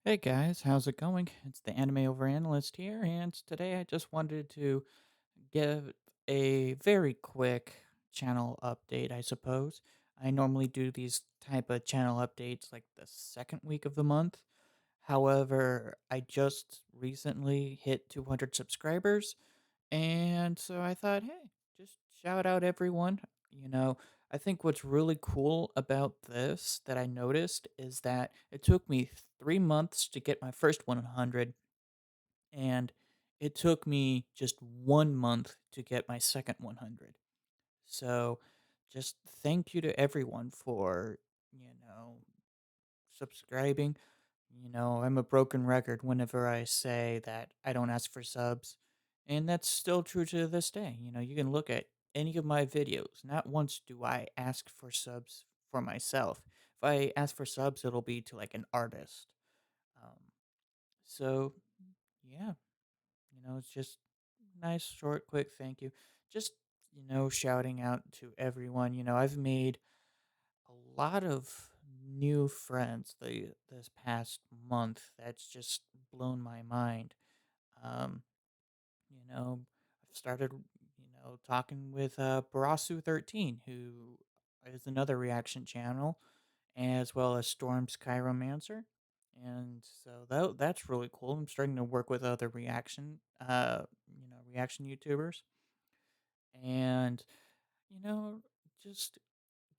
Hey guys, how's it going? It's the Anime Over Analyst here, and today I just wanted to give a very quick channel update, I suppose. I normally do these type of channel updates like the second week of the month. However, I just recently hit 200 subscribers, and so I thought, hey, just shout out everyone. You know, I think what's really cool about this that I noticed is that it took me 3 months to get my first 100, and it took me just 1 month to get my second 100. So just thank you to everyone for, you know, subscribing. I'm a broken record whenever I say that I don't ask for subs. And that's still true to this day. You can look at any of my videos. Not once do I ask for subs for myself. If I ask for subs, it'll be to like an artist. Um, so, yeah, it's just nice, short, quick thank you. Just, shouting out to everyone. I've made a lot of new friends this past month. That's just blown my mind. Um, I've started, talking with Barasu13, who is another reaction channel, as well as Storm's Chiromancer. And so that's really cool. I'm starting to work with other reaction YouTubers. And, you know, just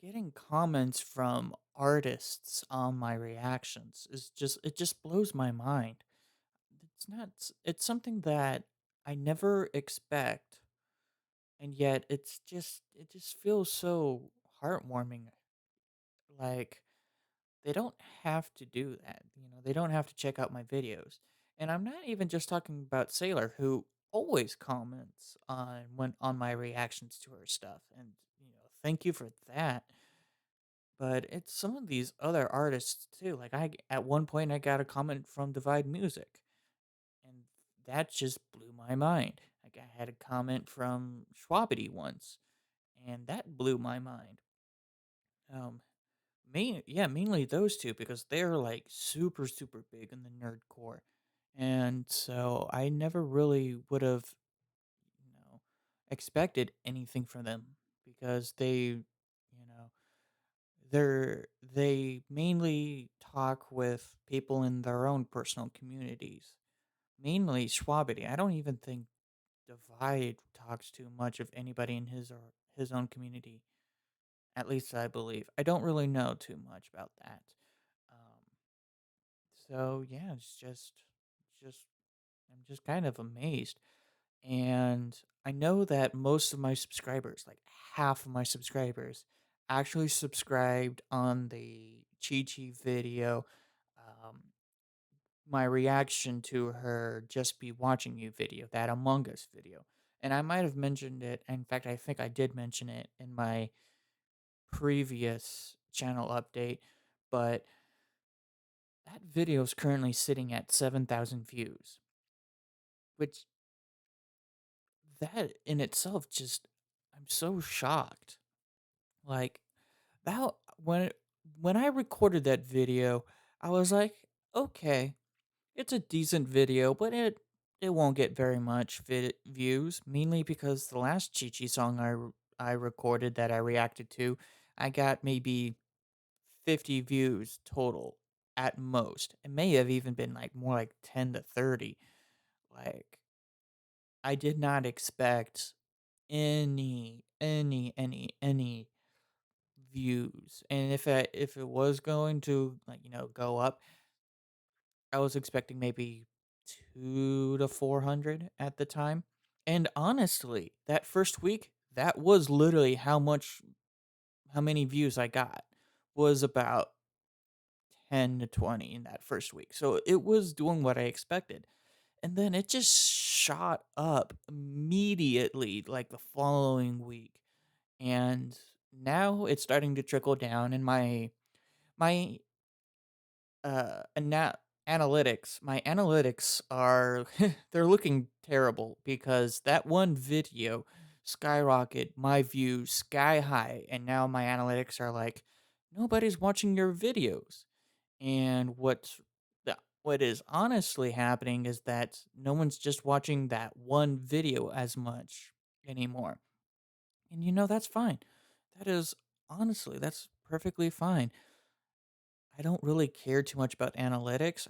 getting comments from artists on my reactions it just blows my mind. It's something that I never expect, and yet it just feels so heartwarming. Like, they don't have to do that. They don't have to check out my videos. And I'm not even just talking about Sailor, who always comments on my reactions to her stuff. And, thank you for that. But it's some of these other artists too. Like, at one point I got a comment from Divide Music, and that just blew my mind. Like, I had a comment from Schwabity once, and that blew my mind. Um mainly those two, because they're like super super big in the nerd core. And so I never really would have, you know, expected anything from them, because know, they mainly talk with people in their own personal communities. Mainly Schwabity. I don't even think Divide talks too much of anybody in his own community. At least I believe. I don't really know too much about that. Um, so yeah, just I'm just kind of amazed. And I know that most of my subscribers, like half of my subscribers, actually subscribed on the Chi Chi video, um, my reaction to her Just Be Watching You video, that Among Us video. And I might have mentioned it. In fact, I think I did mention it in my previous channel update, but that video is currently sitting at 7,000 views, which, that in itself, just, I'm so shocked. Like, that when I recorded that video, I was like, okay, it's a decent video, but it won't get very much views, mainly because the last Chi Chi song I recorded that I reacted to, I got maybe 50 views total at most. It may have even been like more like 10 to 30. Like, I did not expect any views. And if it was going to, like, go up, I was expecting maybe 2 to 400 at the time. And honestly, that first week, that was literally how many views I got, was about 10 to 20 in that first week. So it was doing what I expected. And then it just shot up immediately, like the following week. And now it's starting to trickle down, and my analytics are they're looking terrible, because that one video skyrocketed my views sky high, and now my analytics are like, nobody's watching your videos. And what's What is honestly happening is that no one's just watching that one video as much anymore. And that's fine. That is honestly, that's perfectly fine. I don't really care too much about analytics.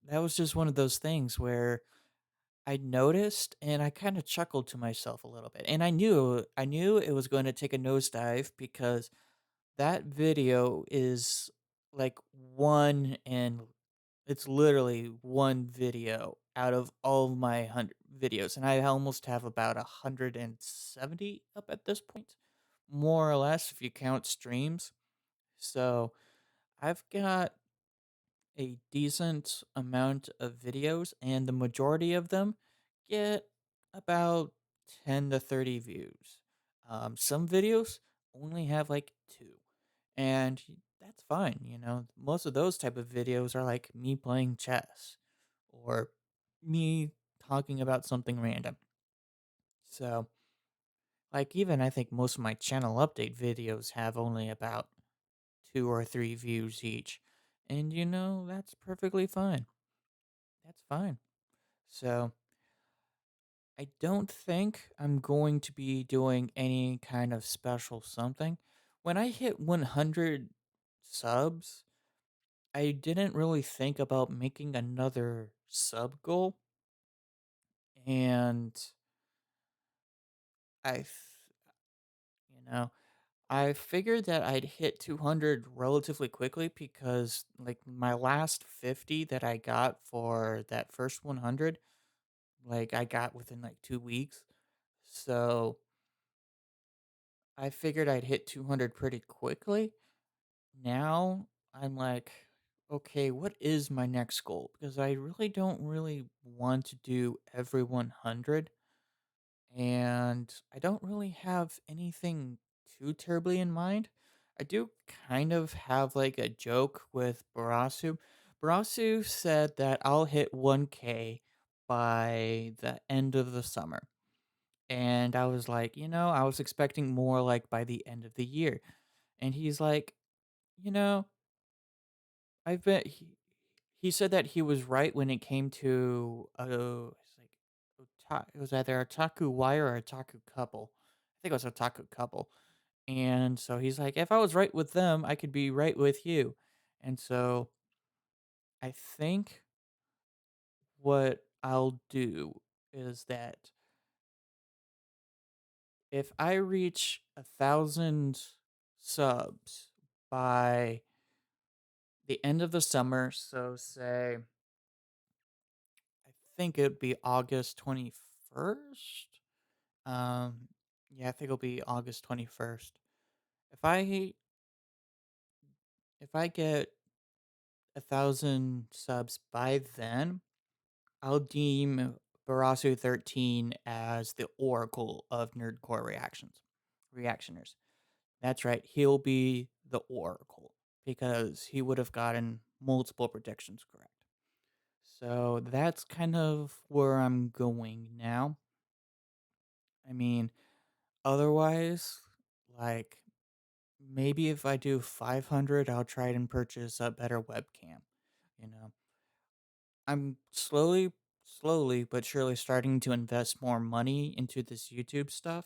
That was just one of those things where I noticed and I kind of chuckled to myself a little bit. And I knew it was going to take a nosedive because that video is like one and it's literally one video out of all of my 100 videos, and I almost have about 170 up at this point, more or less, if you count streams. So I've got a decent amount of videos, and the majority of them get about 10 to 30 views. Some videos only have like two, and that's fine. Most of those type of videos are like me playing chess or me talking about something random. So, like, even I think most of my channel update videos have only about two or three views each. And that's perfectly fine. That's fine. So, I don't think I'm going to be doing any kind of special something. When I hit 100 subs, I didn't really think about making another sub goal. And I, th- you know, I figured that I'd hit 200 relatively quickly because, like, my last 50 that I got for that first 100, like, I got within like 2 weeks. So I figured I'd hit 200 pretty quickly. Now I'm like, okay, what is my next goal? Because I really don't really want to do every 100. And I don't really have anything too terribly in mind. I do kind of have like a joke with Barasu. Barasu said that I'll hit 1K by the end of the summer. And I was like, I was expecting more like by the end of the year. And he's like, you know, I've been he said that he was right when it came to it's like it was either Otaku Wire or Otaku Couple. I think it was Otaku Couple. And so he's like, if I was right with them, I could be right with you. And so I think what I'll do is that if I reach 1,000 subs by the end of the summer, so say I think it'd be August 21st. Um, yeah, I think it'll be August 21st. If I if I get 1,000 subs by then, I'll deem Barasu 13 as the oracle of nerdcore reactioners. That's right, he'll be the oracle because he would have gotten multiple predictions correct. So that's kind of where I'm going now. I mean, otherwise, like maybe if I do 500, I'll try and purchase a better webcam. You know, I'm slowly but surely starting to invest more money into this YouTube stuff.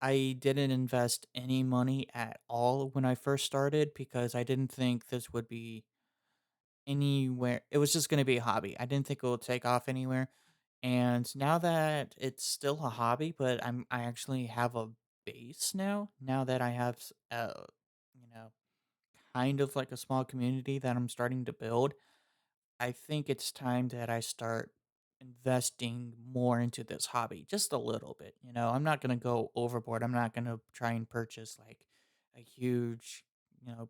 I didn't invest any money at all when I first started because I didn't think this would be anywhere. It was just going to be a hobby. I didn't think it would take off anywhere. And now that it's still a hobby, but I actually have a base now. Now that I have you know, kind of like a small community that I'm starting to build, I think it's time that I start investing more into this hobby just a little bit. I'm not going to go overboard. I'm not going to try and purchase like a huge,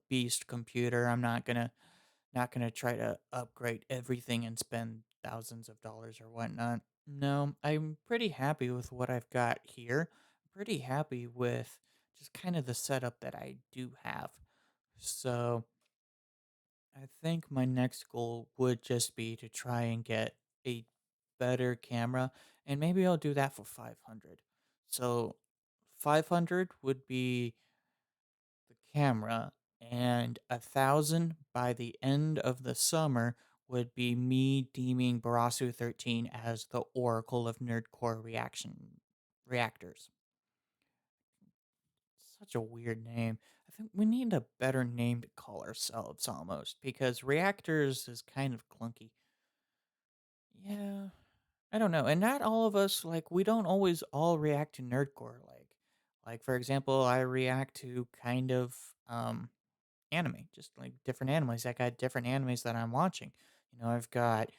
beast computer. I'm not going to try to upgrade everything and spend thousands of dollars or whatnot. No, I'm pretty happy with what I've got here. Pretty happy with just kind of the setup that I do have. So I think my next goal would just be to try and get a better camera, and maybe I'll do that for 500. So 500 would be the camera, and 1,000 by the end of the summer would be me deeming Barasu 13 as the oracle of nerdcore reactors. Such a weird name. I think we need a better name to call ourselves almost because reactors is kind of clunky. Yeah, I don't know. And not all of us like we don't always all react to nerdcore like for example, I react to kind of anime, just like different animes. I got different animes that I'm watching. I've got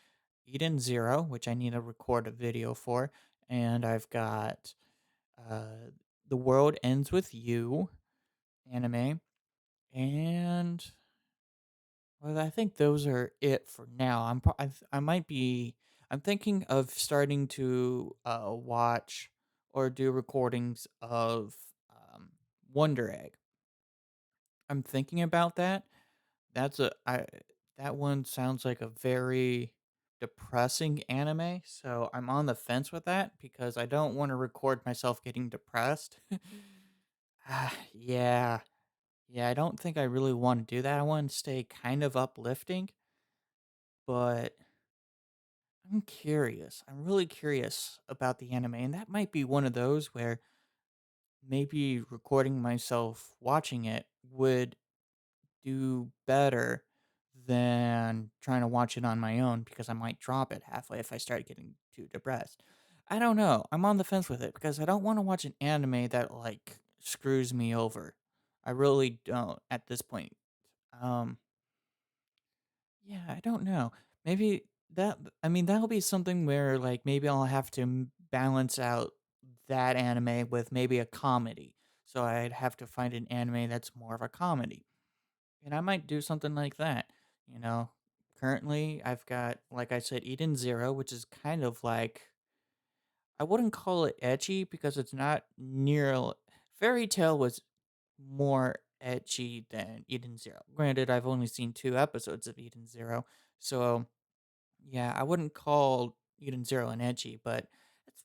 Eden Zero, which I need to record a video for, and I've got uh The World Ends With You anime, and well, I think those are it for now. I might be. I'm thinking of starting to watch or do recordings of Wonder Egg. I'm thinking about that. That's a I That one sounds like a very depressing anime, so I'm on the fence with that because I don't want to record myself getting depressed. Yeah. Yeah, I don't think I really want to do that. I want to stay kind of uplifting, but I'm curious. I'm really curious about the anime, and that might be one of those where maybe recording myself watching it would do better than trying to watch it on my own because I might drop it halfway if I start getting too depressed. I don't know. I'm on the fence with it because I don't want to watch an anime that like screws me over. I really don't at this point. Um Yeah, I don't know. Maybe that'll be something where like maybe I'll have to balance out that anime with maybe a comedy. So I'd have to find an anime that's more of a comedy. And I might do something like that, you know. Currently, I've got like I said Eden Zero, which is kind of like I wouldn't call it edgy because it's not near Fairy Tale was more edgy than Eden Zero. Granted, I've only seen 2 episodes of Eden Zero, so yeah, I wouldn't call Eden Zero an edgy, but it's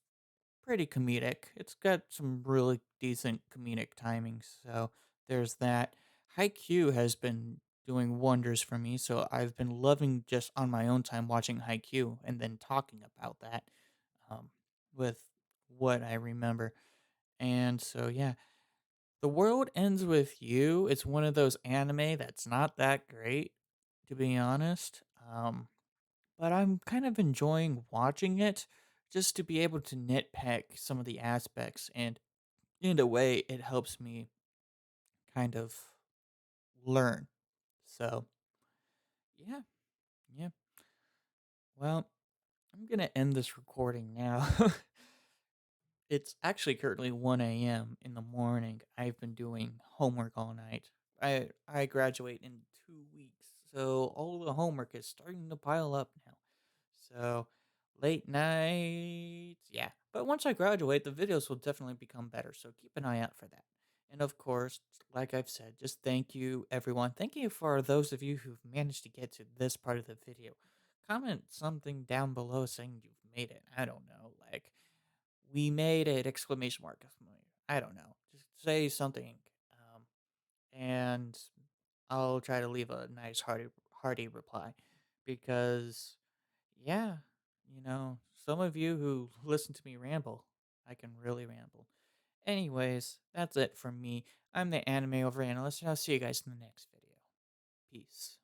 pretty comedic. It's got some really decent comedic timing, so there's that. Haikyuu has been doing wonders for me, so I've been loving just on my own time watching Haikyuu and then talking about that um, with what I remember. And so, yeah, The World Ends With You. It's one of those anime that's not that great, to be honest. But I'm kind of enjoying watching it just to be able to nitpick some of the aspects. And in a way, it helps me kind of learn. So, yeah, yeah. Well, I'm going to end this recording now. It's actually currently 1 a.m. in the morning. I've been doing homework all night. I graduate in 2 weeks, so all the homework is starting to pile up now. So late nights, yeah. But once I graduate, the videos will definitely become better. So keep an eye out for that. And of course, like I've said, just thank you, everyone. Thank you for those of you who've managed to get to this part of the video. Comment something down below saying you've made it. I don't know, like we made it! Exclamation mark. I don't know. Just say something, and I'll try to leave a nice hearty reply, because yeah, some of you who listen to me ramble, I can really ramble. Anyways, that's it from me. I'm the anime over analyst, and I'll see you guys in the next video. Peace.